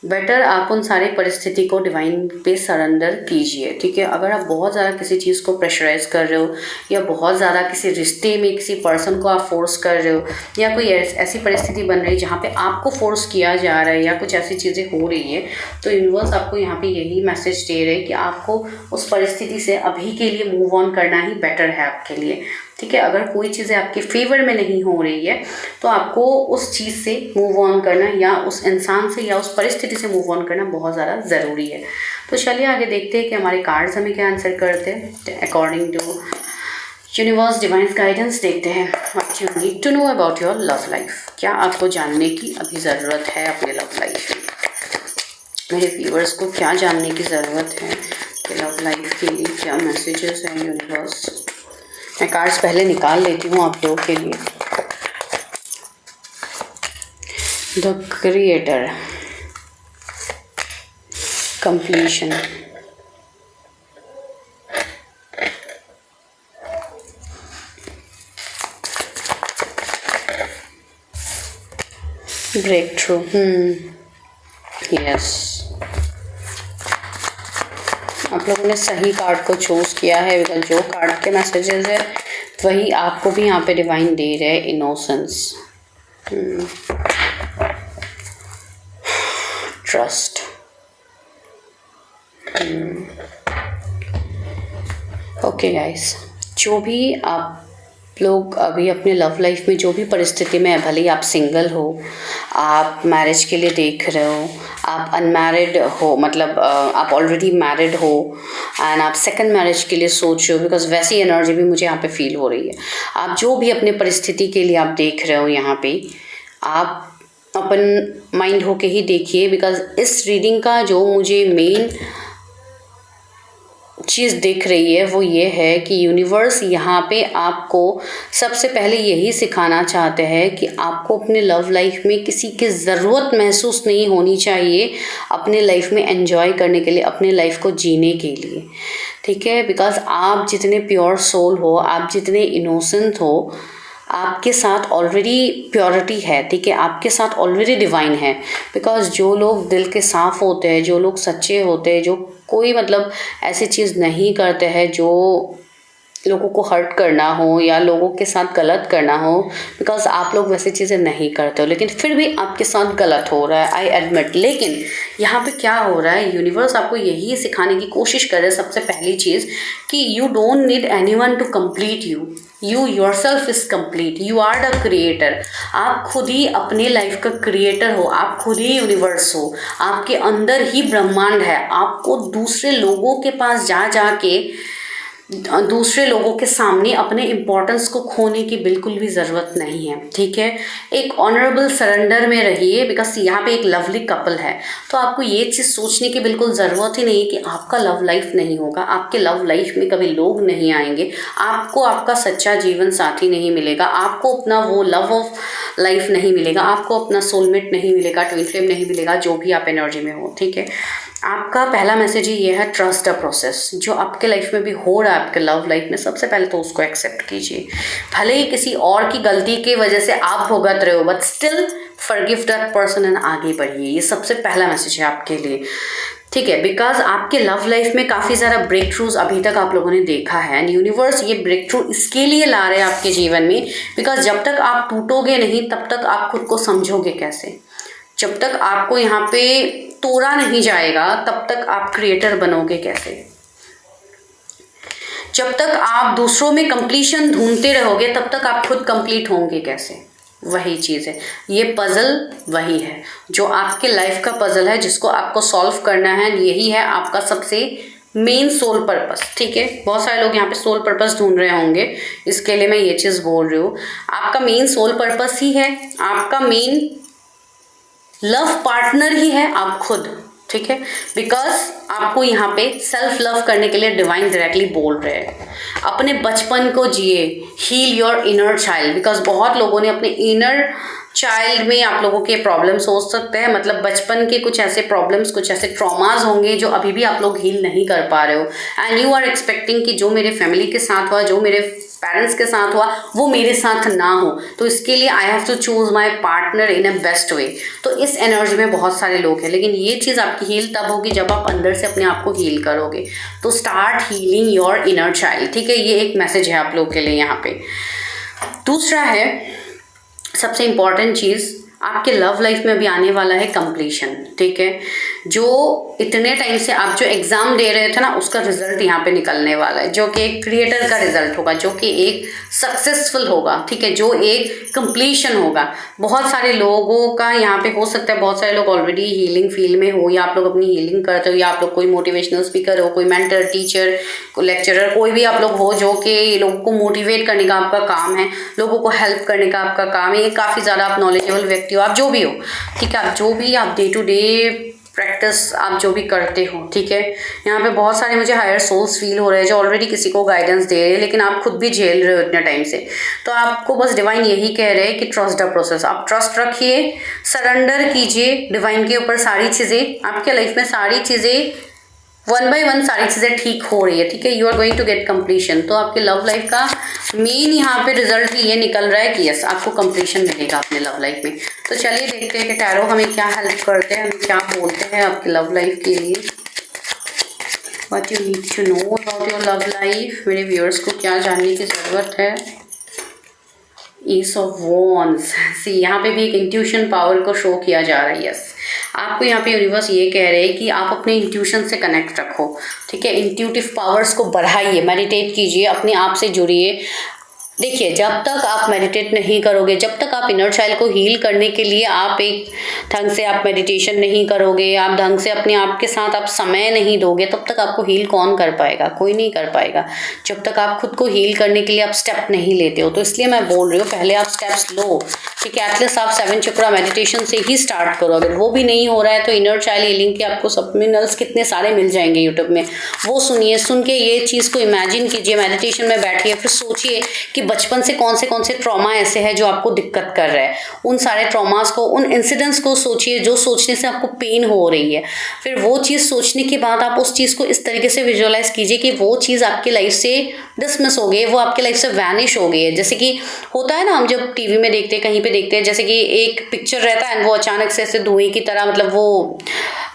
बेटर आप उन सारी परिस्थिति को डिवाइन पे सरेंडर कीजिए, ठीक है। अगर आप बहुत ज़्यादा किसी चीज़ को प्रेशराइज कर रहे हो, या बहुत ज़्यादा किसी रिश्ते में किसी पर्सन को आप फोर्स कर रहे हो, या कोई ऐसी परिस्थिति बन रही है जहाँ पे आपको फोर्स किया जा रहा है, या कुछ ऐसी चीज़ें हो रही है, तो यूनिवर्स आपको यहाँ पे यही मैसेज दे रहे हैं कि आपको उस परिस्थिति से अभी के लिए मूव ऑन करना ही बेटर है आपके लिए, ठीक है। अगर कोई चीज़ें आपके फेवर में नहीं हो रही है तो आपको उस चीज़ से मूव ऑन करना, या उस इंसान से या उस परिस्थिति से मूव ऑन करना बहुत ज़्यादा ज़रूरी है। तो चलिए आगे देखते हैं कि हमारे कार्ड्स हमें क्या आंसर करते हैं according to universe divine guidance. देखते हैं what you need to know about your love life. क्या आपको जानने की अभी ज़रूरत है अपने लव लाइफ में? मेरे व्यूअर्स को क्या जानने की ज़रूरत है कि लव लाइफ के लिए क्या मैसेजेस हैं यूनिवर्स? मैं कार्ड्स पहले निकाल लेती हूँ आप लोगों के लिए। The creator, completion, breakthrough, yes, आप लोगों ने सही कार्ड को चूज़ किया है, बिकॉज जो कार्ड के मैसेजेस है वही आपको भी यहाँ पे डिवाइन दे रहे हैं। इनोसेंस, ट्रस्ट, ओके गाइस, जो भी आप लोग अभी अपने लव लाइफ में जो भी परिस्थिति में है, भले ही आप सिंगल हो, आप मैरिज के लिए देख रहे हो, आप अनमैरिड हो, मतलब आप ऑलरेडी मैरिड हो एंड आप सेकंड मैरिज के लिए सोच रहे हो, बिकॉज वैसी एनर्जी भी मुझे यहाँ पे फील हो रही है। आप जो भी अपने परिस्थिति के लिए आप देख रहे हो यहाँ पे, आप अपन माइंड होके ही देखिए, बिकॉज इस रीडिंग का जो मुझे मेन चीज़ दिख रही है वो ये है कि यूनिवर्स यहाँ पे आपको सबसे पहले यही सिखाना चाहते हैं कि आपको अपने लव लाइफ में किसी की ज़रूरत महसूस नहीं होनी चाहिए अपने लाइफ में एंजॉय करने के लिए, अपने लाइफ को जीने के लिए, ठीक है। बिकॉज आप जितने प्योर सोल हो, आप जितने इनोसेंट हो, आपके साथ ऑलरेडी प्योरिटी है, ठीक है, आपके साथ ऑलरेडी डिवाइन है। बिकॉज जो लोग दिल के साफ़ होते हैं, जो लोग सच्चे होते हैं, जो कोई मतलब ऐसी चीज़ नहीं करते हैं जो लोगों को हर्ट करना हो या लोगों के साथ गलत करना हो, बिकॉज आप लोग वैसी चीज़ें नहीं करते हो, लेकिन फिर भी आपके साथ गलत हो रहा है, आई एडमिट। लेकिन यहाँ पे क्या हो रहा है, यूनिवर्स आपको यही सिखाने की कोशिश कर रहे हैं सबसे पहली चीज़ कि you don't need anyone to complete you, you yourself is complete, you are the creator. आप खुद ही अपने लाइफ का क्रिएटर हो, आप खुद ही यूनिवर्स हो, आपके अंदर ही ब्रह्मांड है। आपको दूसरे लोगों के पास जा दूसरे लोगों के सामने अपने इम्पोर्टेंस को खोने की बिल्कुल भी ज़रूरत नहीं है, ठीक है। एक ऑनरेबल सरेंडर में रहिए, बिकॉज यहाँ पे एक लवली कपल है, तो आपको ये चीज़ सोचने की बिल्कुल ज़रूरत ही नहीं है कि आपका लव लाइफ नहीं होगा, आपके लव लाइफ में कभी लोग नहीं आएंगे, आपको आपका सच्चा जीवन साथी नहीं मिलेगा, आपको अपना वो लव ऑफ लाइफ नहीं मिलेगा, आपको अपना सोलमेट नहीं मिलेगा, ट्विन फ्लेम नहीं मिलेगा, जो भी आप एनर्जी में हो, ठीक है। आपका पहला मैसेज ही ये है, ट्रस्ट द प्रोसेस। जो आपके लाइफ में भी हो रहा है, आपके लव लाइफ में, सबसे पहले तो उसको एक्सेप्ट कीजिए। भले ही किसी और की गलती की वजह से आप भुगत रहे हो, but still forgive that person and आगे बढ़िए। ये सबसे पहला मैसेज है आपके लिए, ठीक है। बिकॉज आपके लव लाइफ में काफ़ी सारा ब्रेक थ्रूज अभी तक आप लोगों ने देखा है, एंड यूनिवर्स ये ब्रेक थ्रू इसके लिए ला रहे हैं आपके जीवन में, बिकॉज जब तक आप टूटोगे नहीं तब तक आप खुद को समझोगे कैसे। जब तक आपको यहाँ पे तोड़ा नहीं जाएगा तब तक आप क्रिएटर बनोगे कैसे। जब तक आप दूसरों में कंप्लीशन ढूंढते रहोगे तब तक आप खुद कंप्लीट होंगे कैसे। वही चीज़ है, ये पजल वही है जो आपके लाइफ का पजल है, जिसको आपको सॉल्व करना है। यही है आपका सबसे मेन सोल पर्पस, ठीक है। बहुत सारे लोग यहाँ पे सोल पर्पस ढूंढ रहे होंगे, इसके लिए मैं ये चीज़ बोल रही हूँ। आपका मेन सोल पर्पस ही है, आपका मेन लव पार्टनर ही है आप खुद, ठीक है। बिकॉज आपको यहाँ पे सेल्फ लव करने के लिए डिवाइन डायरेक्टली बोल रहे हैं, अपने बचपन को जिए, heal your inner child. Because बहुत लोगों ने अपने इनर चाइल्ड में आप लोगों के प्रॉब्लम्स हो सकते हैं, मतलब बचपन के कुछ ऐसे प्रॉब्लम्स, कुछ ऐसे ट्रॉमाज होंगे जो अभी भी आप लोग हील नहीं कर पा रहे हो, एंड यू आर एक्सपेक्टिंग कि जो मेरे फैमिली के साथ हुआ, जो मेरे पेरेंट्स के साथ हुआ, वो मेरे साथ ना हो, तो इसके लिए I have to choose my partner in a best way. तो इस एनर्जी में बहुत सारे लोग हैं, लेकिन ये चीज़ आपकी हील तब होगी जब आप अंदर से अपने आप को हील करोगे। तो start healing your inner child, ठीक है। ये एक मैसेज है आप लोग के लिए यहाँ पे। दूसरा है सबसे इम्पॉर्टेंट चीज़, आपके लव लाइफ में अभी आने वाला है कंप्लीशन, ठीक है। जो इतने टाइम से आप जो एग्ज़ाम दे रहे थे ना, उसका रिजल्ट यहाँ पे निकलने वाला है, जो कि एक क्रिएटर का रिजल्ट होगा, जो कि एक सक्सेसफुल होगा, ठीक है, जो एक कंप्लीशन होगा। बहुत सारे लोगों का यहाँ पे हो सकता है, बहुत सारे लोग ऑलरेडी हीलिंग फील्ड में हो, या आप लोग अपनी हीलिंग करते हो, या आप लोग कोई मोटिवेशनल स्पीकर हो, कोई मेंटर, टीचर, लेक्चरर, कोई भी आप लोग हो जो कि लोगों को मोटिवेट करने का आपका काम है, लोगों को हेल्प करने का आपका काम है। ये काफ़ी ज़्यादा आप नॉलेजेबल व्यक्ति हो, आप जो भी हो, ठीक है, आप जो भी आप डे टू डे प्रैक्टिस आप जो भी करते हो, ठीक है। यहाँ पे बहुत सारे मुझे हायर सोल्स फील हो रहे हैं जो ऑलरेडी किसी को गाइडेंस दे रहे हैं, लेकिन आप खुद भी झेल रहे हो इतने टाइम से। तो आपको बस डिवाइन यही कह रहे हैं कि ट्रस्ट द प्रोसेस। आप ट्रस्ट रखिए, सरेंडर कीजिए डिवाइन के ऊपर। सारी चीज़ें आपके लाइफ में, सारी चीज़ें वन बाय वन सारी चीज़ें ठीक हो रही है, ठीक है। You are going to get completion. तो आपके लव लाइफ का मेन यहाँ पे रिजल्ट ये निकल रहा है कि यस, आपको कंप्लीशन मिलेगा अपने लव लाइफ में। तो चलिए देखते हैं कि टैरो हमें क्या हेल्प करते हैं, हमें क्या बोलते हैं आपके लव लाइफ के लिए। What you need to know about your love life. मेरे व्यूअर्स को क्या जानने की ज़रूरत है। ईस ऑफ वॉन्ड्स, सी यहाँ पे भी एक इंट्यूशन पावर को शो किया जा रहा है। यस, आपको यहाँ पे यूनिवर्स ये कह रहे हैं कि आप अपने इंट्यूशन से कनेक्ट रखो, ठीक है। इंट्यूटिव पावर्स को बढ़ाइए, मेडिटेट कीजिए, अपने आप से जुड़िए, देखिए, जब तक आप मेडिटेट नहीं करोगे, जब तक आप इनर चाइल्ड को हील करने के लिए आप एक ढंग से आप मेडिटेशन नहीं करोगे, आप ढंग से अपने आप के साथ आप समय नहीं दोगे, तब तक आपको हील कौन कर पाएगा? कोई नहीं कर पाएगा। जब तक आप खुद को हील करने के लिए आप स्टेप नहीं लेते हो, तो इसलिए मैं बोल रही हूँ पहले आप स्टेप्स लो। ठीक है, एटलीस्ट आप 7 चक्रा मेडिटेशन से ही स्टार्ट करो। अगर वो भी नहीं हो रहा है तो इनर चाइल्ड हीलिंग के आपको सप्लीमेंट्स कितने सारे मिल जाएंगे यूट्यूब में, वो सुनिए। सुन के ये चीज़ को इमेजिन कीजिए, मेडिटेशन में बैठिए, फिर सोचिए कि बचपन से कौन से ट्रॉमा ऐसे हैं जो आपको दिक्कत कर रहा है। उन सारे ट्रॉमास को, उन इंसिडेंट्स को सोचिए जो सोचने से आपको पेन हो रही है। फिर वो चीज़ सोचने के बाद आप उस चीज़ को इस तरीके से विजुअलाइज कीजिए कि वो चीज़ आपकी लाइफ से डिसमिस हो गई, वो आपकी लाइफ से वैनिश हो गई है। जैसे कि होता है ना, हम जब टीवी में देखते हैं, कहीं पे देखते हैं, जैसे कि एक पिक्चर रहता है वो अचानक से ऐसे धुएं की तरह मतलब वो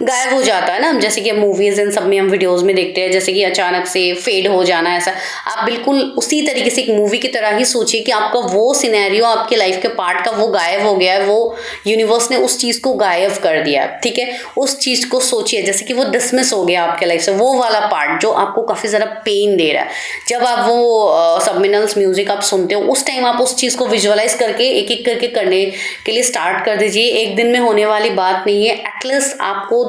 गायब हो जाता है ना, जैसे कि मूवीज इन सब में हम वीडियोस में देखते हैं, जैसे कि अचानक से फेड हो जाना, ऐसा। आप बिल्कुल उसी तरीके से एक मूवी की तरह ही सोचिए कि आपका वो सिनेरियो आपके लाइफ के पार्ट का वो गायब हो गया है, वो यूनिवर्स ने उस चीज़ को गायब कर दिया। ठीक है, उस चीज़ को सोचिए जैसे कि वो डिसमिस हो गया आपके लाइफ से, वो वाला पार्ट जो आपको काफ़ी ज़्यादा पेन दे रहा है। जब आप वो सबमिनल्स म्यूजिक आप सुनते हो, उस टाइम आप उस चीज़ को विजुअलाइज करके एक एक करके करने के लिए स्टार्ट कर दीजिए। एक दिन में होने वाली बात नहीं है, एटलीस्ट आपको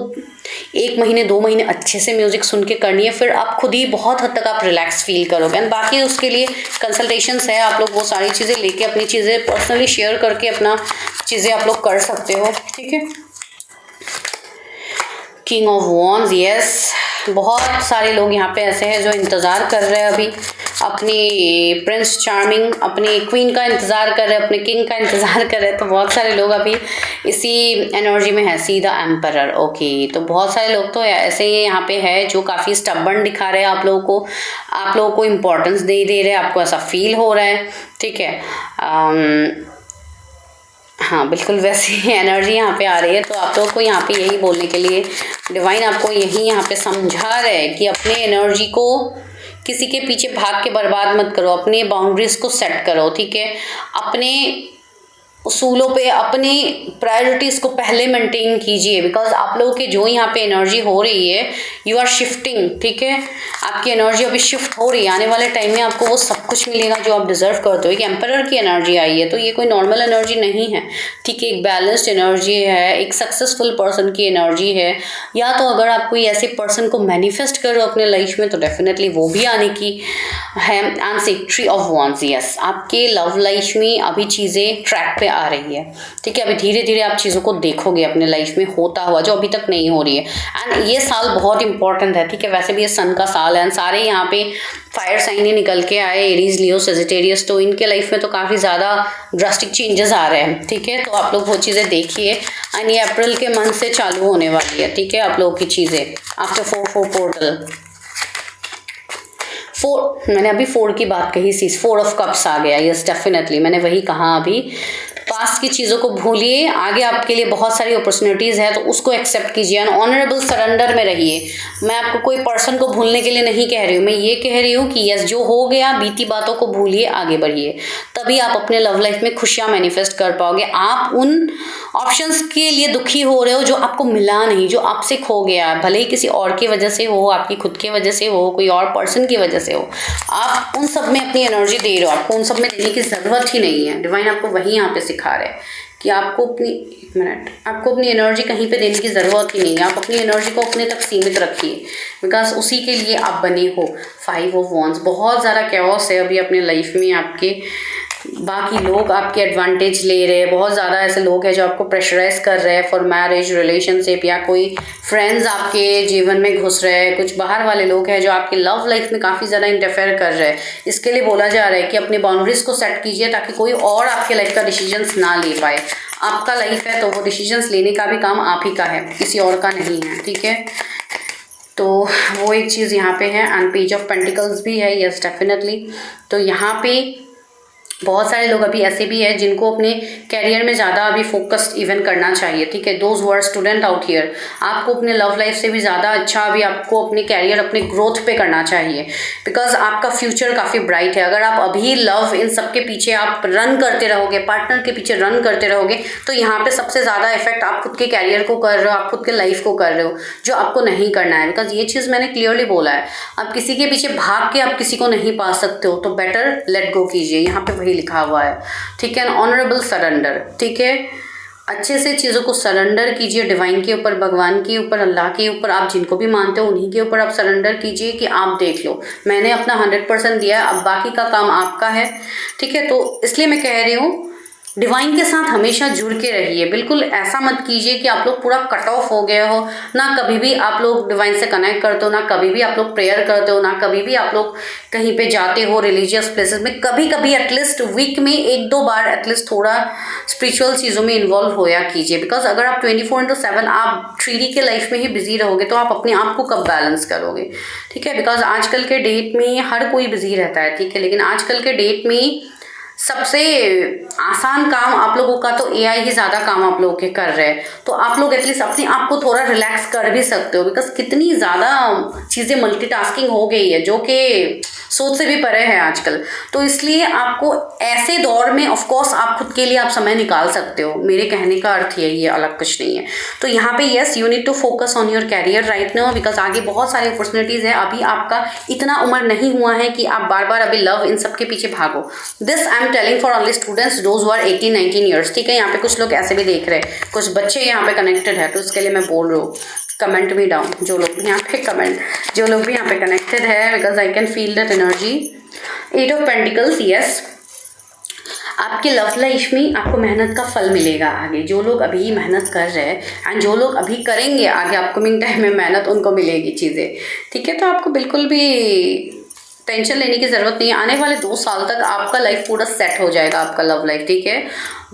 1 महीने 2 महीने अच्छे से म्यूजिक सुन के करनी है, फिर आप खुद ही बहुत हद तक आप रिलैक्स फील करोगे। एंड बाकी उसके लिए कंसल्टेशंस है, आप लोग वो सारी चीज़ें लेके अपनी चीज़ें पर्सनली शेयर करके अपना चीज़ें आप लोग कर सकते हो। ठीक है, किंग ऑफ वॉन्ड्स, यस, बहुत सारे लोग यहाँ पे ऐसे हैं जो इंतज़ार कर रहे हैं अभी अपनी प्रिंस चार्मिंग, अपनी क्वीन का इंतज़ार कर रहे हैं, अपने किंग का इंतज़ार कर रहे हैं। तो बहुत सारे लोग अभी इसी एनर्जी में है। See the emperor, okay. तो बहुत सारे लोग तो ऐसे ही यहाँ पे है जो काफ़ी स्टबर्न दिखा रहे हैं आप लोगों को इम्पोर्टेंस दे रहे हैं, आपको ऐसा फील हो रहा है। ठीक है, हाँ बिल्कुल वैसी ही एनर्जी यहाँ पे आ रही है। तो आप लोगों को यहाँ पे यही बोलने के लिए डिवाइन आपको यही यहाँ पे समझा रहे हैं कि अपने एनर्जी को किसी के पीछे भाग के बर्बाद मत करो, अपने बाउंड्रीज को सेट करो। ठीक है, अपने उसूलों पे, अपनी प्रायोरिटीज़ को पहले मेंटेन कीजिए। बिकॉज आप लोगों के जो यहाँ पे एनर्जी हो रही है, यू आर शिफ्टिंग। ठीक है, आपकी एनर्जी अभी शिफ्ट हो रही है। आने वाले टाइम में आपको वो सब कुछ मिलेगा जो आप डिजर्व करते हो। एक एम्परर की एनर्जी आई है, तो ये कोई नॉर्मल एनर्जी नहीं है। ठीक है, एक बैलेंस्ड एनर्जी है, एक सक्सेसफुल पर्सन की एनर्जी है। या तो अगर आप कोई ऐसे पर्सन को मैनिफेस्ट करो अपने लाइफ में, तो डेफिनेटली वो भी आने की है। And see three of wands, yes, आपके लव लाइफ में अभी चीज़ें ट्रैक पे आ रही है। ठीक है, अभी धीरे धीरे आप चीज़ों को देखोगे अपने लाइफ में होता हुआ जो अभी तक नहीं हो रही है। एंड ये साल बहुत इंपॉर्टेंट है। ठीक है, वैसे भी ये सन का साल है, सारे यहाँ पे फायर साइन ही निकल के आए, एरीज, लियो, सेजिटेरियस। तो इनके लाइफ में तो काफ़ी ज़्यादा ड्रास्टिक चेंजेस आ रहे हैं। ठीक है, तो आप लोग वो चीज़ें देखिए। एंड ये अप्रैल के मंथ से चालू होने वाली है। ठीक है, आप लोगों की चीज़ें आफ्टर 4 पोर्टल 4, मैंने अभी 4 की बात कही थी, 4 ऑफ कप्स आ गया। यस डेफिनेटली, मैंने वही कहा अभी। पास्ट की चीज़ों को भूलिए, आगे आपके लिए बहुत सारी अपॉर्चुनिटीज़ है, तो उसको एक्सेप्ट कीजिए। एंड ऑनरेबल सरेंडर में रहिए। मैं आपको कोई पर्सन को भूलने के लिए नहीं कह रही हूँ, मैं ये कह रही हूँ कि यस, जो हो गया बीती बातों को भूलिए, आगे बढ़िए, तभी आप अपने लव लाइफ में खुशियाँ मैनिफेस्ट कर पाओगे। आप उन ऑप्शंस के लिए दुखी हो रहे हो जो आपको मिला नहीं, जो आपसे खो गया, भले ही किसी और की वजह से हो, आपकी खुद की वजह से हो, कोई और पर्सन की वजह से हो, आप उन सब में अपनी एनर्जी दे रहे हो। आपको उन सब में देने की ज़रूरत ही नहीं है। डिवाइन आपको वही यहाँ पे सिखा रहे हैं कि आपको अपनी, एक मिनट, आपको अपनी एनर्जी कहीं पे देने की ज़रूरत ही नहीं है। आप अपनी एनर्जी को अपने तक सीमित रखिए, बिकॉज उसी के लिए आप बने हो। 5 ऑफ वॉन्ड्स, बहुत ज़्यादा कैओस है अभी अपने लाइफ में आपके। बाकी लोग आपके एडवांटेज ले रहे हैं, बहुत ज़्यादा ऐसे लोग हैं जो आपको प्रेशराइज कर रहे हैं फॉर मैरिज, रिलेशनशिप, या कोई फ्रेंड्स आपके जीवन में घुस रहे हैं। कुछ बाहर वाले लोग हैं जो आपके लव लाइफ में काफ़ी ज़्यादा इंटरफेयर कर रहे हैं। इसके लिए बोला जा रहा है कि अपनी बाउंड्रीज़ को सेट कीजिए ताकि कोई और आपके लाइफ का डिसीजंस ना ले पाए। आपका लाइफ है तो वो डिसीजंस लेने का भी काम आप ही का है, किसी और का नहीं है। ठीक है, तो वो एक चीज़ यहाँ पे है। एंड पेज ऑफ पेंटिकल्स भी है, यस डेफिनेटली। तो यहाँ पे बहुत सारे लोग अभी ऐसे भी हैं जिनको अपने कैरियर में ज़्यादा अभी फोकस्ड इवन करना चाहिए, ठीक है। Those who are student out here, आपको अपने लव लाइफ से भी ज़्यादा अच्छा अभी आपको अपने कैरियर, अपने ग्रोथ पे करना चाहिए, बिकॉज आपका फ्यूचर काफ़ी ब्राइट है। अगर आप अभी लव इन सब के पीछे आप रन करते रहोगे, पार्टनर के पीछे रन करते रहोगे, तो यहाँ पे सबसे ज़्यादा इफेक्ट आप खुद के कैरियर को कर रहे हो, आप खुद के लाइफ को कर रहे हो, जो आपको नहीं करना है। बिकॉज ये चीज़ मैंने क्लियरली बोला है, आप किसी के पीछे भाग के आप किसी को नहीं पा सकते हो, तो बेटर लेट गो कीजिए। यहाँ पे वही लिखा हुआ है, ठीक है। ऑनरेबल सरेंडर, ठीक है। अच्छे से चीज़ों को सरेंडर कीजिए डिवाइन के ऊपर, भगवान के ऊपर, अल्लाह के ऊपर, आप जिनको भी मानते हो उन्हीं के ऊपर आप सरेंडर कीजिए कि आप देख लो, मैंने अपना 100% दिया है, अब बाकी का काम आपका है, ठीक है। तो इसलिए मैं कह रही हूँ डिवाइन के साथ हमेशा जुड़ के रहिए। बिल्कुल ऐसा मत कीजिए कि आप लोग पूरा कट ऑफ हो गए हो, ना कभी भी आप लोग डिवाइन से कनेक्ट करते हो, ना कभी भी आप लोग प्रेयर करते हो, ना कभी भी आप लोग कहीं पे जाते हो रिलीजियस प्लेसेस में। कभी कभी एटलीस्ट वीक में 1-2 बार एटलीस्ट थोड़ा स्पिरिचुअल चीज़ों में इन्वॉल्व होया कीजिए। बिकॉज अगर आप 24/7 आप 3D के लाइफ में ही बिजी रहोगे तो आप अपने आप को कब बैलेंस करोगे, ठीक है। बिकॉज आजकल के डेट में हर कोई बिजी रहता है, ठीक है, लेकिन आजकल के डेट में सबसे आसान काम आप लोगों का तो एआई ही ज़्यादा काम आप लोगों के कर रहे हैं, तो आप लोग एटलीस्ट अपने आप को थोड़ा रिलैक्स कर भी सकते हो। बिकॉज कितनी ज़्यादा चीज़ें मल्टीटास्किंग हो गई है जो कि सोच से भी परे है आजकल। तो इसलिए आपको ऐसे दौर में ऑफ कोर्स आप खुद के लिए आप समय निकाल सकते हो, मेरे कहने का अर्थ यही है, अलग कुछ नहीं है। तो यहाँ पे yes, you need to focus on your career right now, because आगे बहुत सारी अपॉर्चुनिटीज़ है। अभी आपका इतना उम्र नहीं हुआ है कि आप बार बार अभी लव इन सब के पीछे भागो। This I am telling for only students those who are 18-19 years, ठीक है। यहाँ पे कुछ लोग ऐसे भी देख रहे हैं, कुछ बच्चे यहाँ पे कनेक्टेड है, तो इसके लिए मैं बोल रही हूँ। कमेंट मी डाउन जो लोग यहाँ पे जो लोग भी यहाँ पे कनेक्टेड है, because I can feel that energy. 8 of pentacles, yes, आपके लव लाइफ में आपको मेहनत का फल मिलेगा आगे। जो लोग अभी मेहनत कर रहे हैं एंड जो लोग अभी करेंगे आगे अपकमिंग टाइम में मेहनत, उनको मिलेगी चीज़ें, ठीक है। तो आपको बिल्कुल भी टेंशन लेने की ज़रूरत नहीं है। आने वाले 2 साल तक आपका लाइफ पूरा सेट हो जाएगा, आपका लव लाइफ, ठीक है।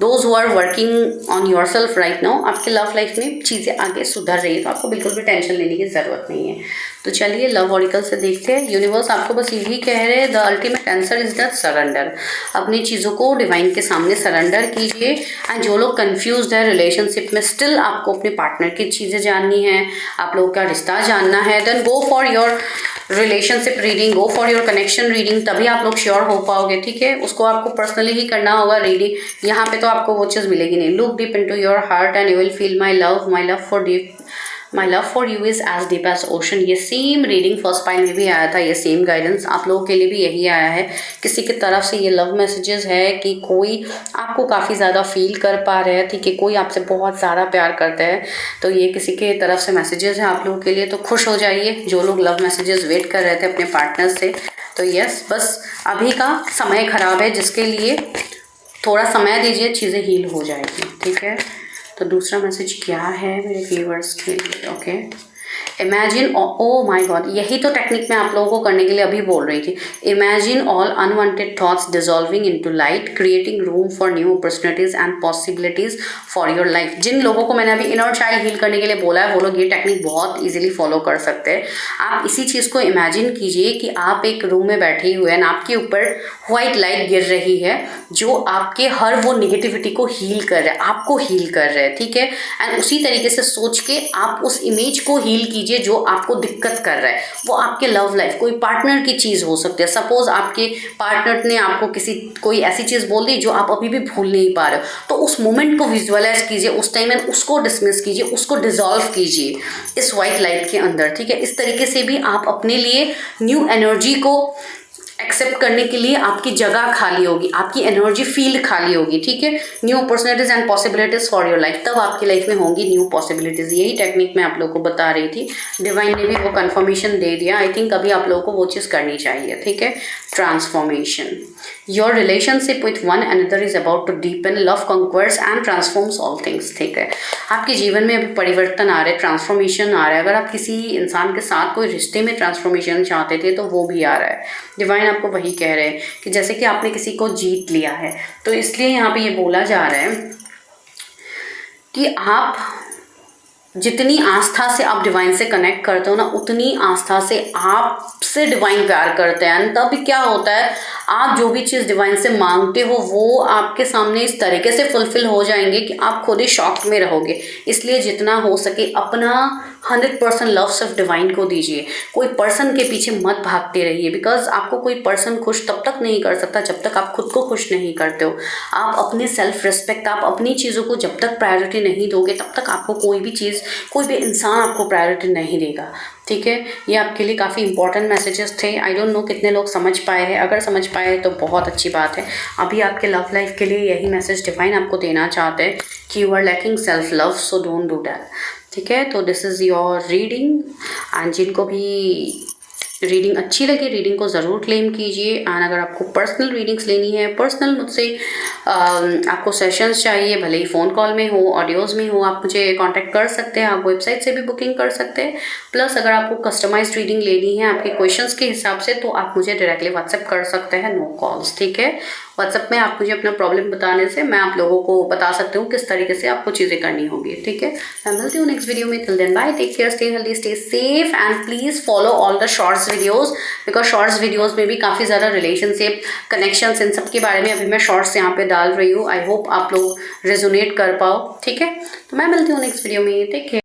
Those who are working on yourself right now, आपके लव लाइफ में चीज़ें आगे सुधर रही है, तो आपको बिल्कुल भी टेंशन लेने की ज़रूरत नहीं है। तो चलिए लव ऑरिकल से देखते हैं। यूनिवर्स आपको बस यही कह रहे हैं, the ultimate answer is that surrender. अपनी चीज़ों को डिवाइन के सामने सरेंडर कीजिए। एंड जो लोग कंफ्यूज्ड है रिलेशनशिप में, स्टिल आपको अपने पार्टनर की चीज़ें जाननी है, आप लोगों का रिश्ता जानना है, then go for your relationship reading, go for your connection reading, तभी आप लोग श्योर हो पाओगे, ठीक है। उसको आपको पर्सनली ही करना होगा रीडिंग, यहाँ पे तो आपको वो चीज़ मिलेगी नहीं। Look deep into your heart and you will feel my love for you is as deep as ocean. ये सेम रीडिंग फर्स्ट पाइल में भी आया था, ये सेम गाइडेंस आप लोगों के लिए भी यही आया है। किसी की तरफ से ये लव मैसेजेस है कि कोई आपको काफ़ी ज़्यादा फील कर पा रहे हैं, ठीक है, कोई आपसे बहुत ज़्यादा प्यार करता है, तो ये किसी के तरफ से मैसेजेस हैं आप लोगों के लिए। तो खुश हो जाइए जो लोग लव मैसेजेस वेट कर रहे थे अपने पार्टनर से। तो यस, बस अभी का समय ख़राब है, जिसके लिए थोड़ा समय दीजिए, चीज़ें हील हो जाएगी, ठीक है। तो दूसरा मैसेज क्या है मेरे व्यूअर्स के लिए? ओके, इमेजिन, ओ माई गॉड, यही तो टेक्निक मैं आप लोगों को करने के लिए अभी बोल रही थी। Imagine all unwanted thoughts dissolving into light, creating room for new opportunities and possibilities for your life. जिन लोगों को मैंने अभी इनर चाइल्ड हील करने के लिए बोला है, वो लोग ये टेक्निक बहुत इजीली फॉलो कर सकते हैं। आप इसी चीज़ को इमेजिन कीजिए कि आप एक रूम में बैठे हुए हैं, आपके ऊपर व्हाइट लाइट गिर रही है, जो आपके हर वो निगेटिविटी को हील कर रहा है, आपको हील कर रहा है, ठीक है। एंड उसी तरीके से सोच के आप उस इमेज को हील कीजिए जो आपको दिक्कत कर रहा है। वो आपके लव लाइफ, कोई पार्टनर की चीज़ हो सकती है। सपोज आपके पार्टनर ने आपको कोई ऐसी चीज़ बोल दी जो आप अभी भी भूल नहीं पा रहे हो, तो उस मोमेंट को विजुअलाइज कीजिए, उस टाइम में उसको डिसमिस कीजिए, उसको डिसॉल्व कीजिए इस वाइट लाइट के अंदर, ठीक है। इस तरीके से भी आप अपने लिए न्यू एनर्जी को एक्सेप्ट करने के लिए आपकी जगह खाली होगी, आपकी एनर्जी फील्ड खाली होगी, ठीक है। New opportunities and possibilities for your life, तब आपकी लाइफ में होंगी न्यू पॉसिबिलिटीज। यही टेक्निक मैं आप लोगों को बता रही थी, डिवाइन ने भी वो कंफर्मेशन दे दिया। आई थिंक अभी आप लोगों को वो चीज़ करनी चाहिए, ठीक है। Transformation, your relationship with one another is about to deepen, love conquers and transforms all things, ठीक है। आपके जीवन में अभी परिवर्तन आ रहा है, ट्रांसफॉर्मेशन आ रहा है। अगर आप किसी इंसान के साथ कोई रिश्ते में ट्रांसफॉर्मेशन चाहते थे तो वो भी आ रहा है। डिवाइन आपको वही कह रहे हैं कि जैसे कि आपने किसी को जीत लिया है, तो इसलिए यहाँ पे ये बोला जा रहा है कि आप जितनी आस्था से आप डिवाइन से कनेक्ट करते हो ना, उतनी आस्था से आपसे डिवाइन प्यार करते हैं। तब क्या होता है, आप जो भी चीज़ डिवाइन से मांगते हो वो आपके सामने इस तरीके से फुलफिल हो जाएंगे कि आप खुद ही शॉक में रहोगे। इसलिए जितना हो सके अपना 100% लव सिर्फ डिवाइन को दीजिए। कोई पर्सन के पीछे मत भागते रहिए, बिकॉज आपको कोई पर्सन खुश तब तक नहीं कर सकता जब तक आप खुद को खुश नहीं करते हो। आप अपने सेल्फ रिस्पेक्ट, आप अपनी चीज़ों को जब तक प्रायोरिटी नहीं दोगे तब तक आपको कोई भी चीज़, कोई भी इंसान आपको प्रायोरिटी नहीं देगा। ठीक है, ये आपके लिए काफ़ी इंपॉर्टेंट मैसेजेस थे। आई डोंट नो कितने लोग समझ पाए हैं, अगर समझ पाए हैं तो बहुत अच्छी बात है। अभी आपके लव लाइफ के लिए यही मैसेज डिवाइन आपको देना चाहते हैं कि you are lacking self love, so don't do that. ठीक है, तो this is your reading, and जिनको भी रीडिंग अच्छी लगी रीडिंग को ज़रूर क्लेम कीजिए। एंड अगर आपको पर्सनल रीडिंग्स लेनी है, पर्सनल मुझसे आपको सेशंस चाहिए, भले ही फ़ोन कॉल में हो, ऑडियोज़ में हो, आप मुझे कांटेक्ट कर सकते हैं। आप वेबसाइट से भी बुकिंग कर सकते हैं। प्लस अगर आपको कस्टमाइज्ड रीडिंग लेनी है आपके क्वेश्चंस के हिसाब से, तो आप मुझे डायरेक्टली व्हाट्सएप कर सकते हैं, नो कॉल्स। ठीक है, व्हाट्सएप में आप मुझे अपना प्रॉब्लम बताने से मैं आप लोगों को बता सकती हूँ किस तरीके से आपको चीज़ें करनी होगी। ठीक है, मैं मिलती हूँ नेक्स्ट वीडियो में। Till then bye, take care, stay healthy, stay safe, and please follow all the shorts videos, because shorts videos में भी काफ़ी ज़्यादा रिलेशनशिप, कनेक्शंस, इन सब के बारे में अभी मैं शॉर्ट्स यहाँ पे डाल रही हूँ। आई होप आप लोग रेजोनेट कर पाओ। ठीक है, तो मैं मिलती हूँ नेक्स्ट वीडियो में। Take care.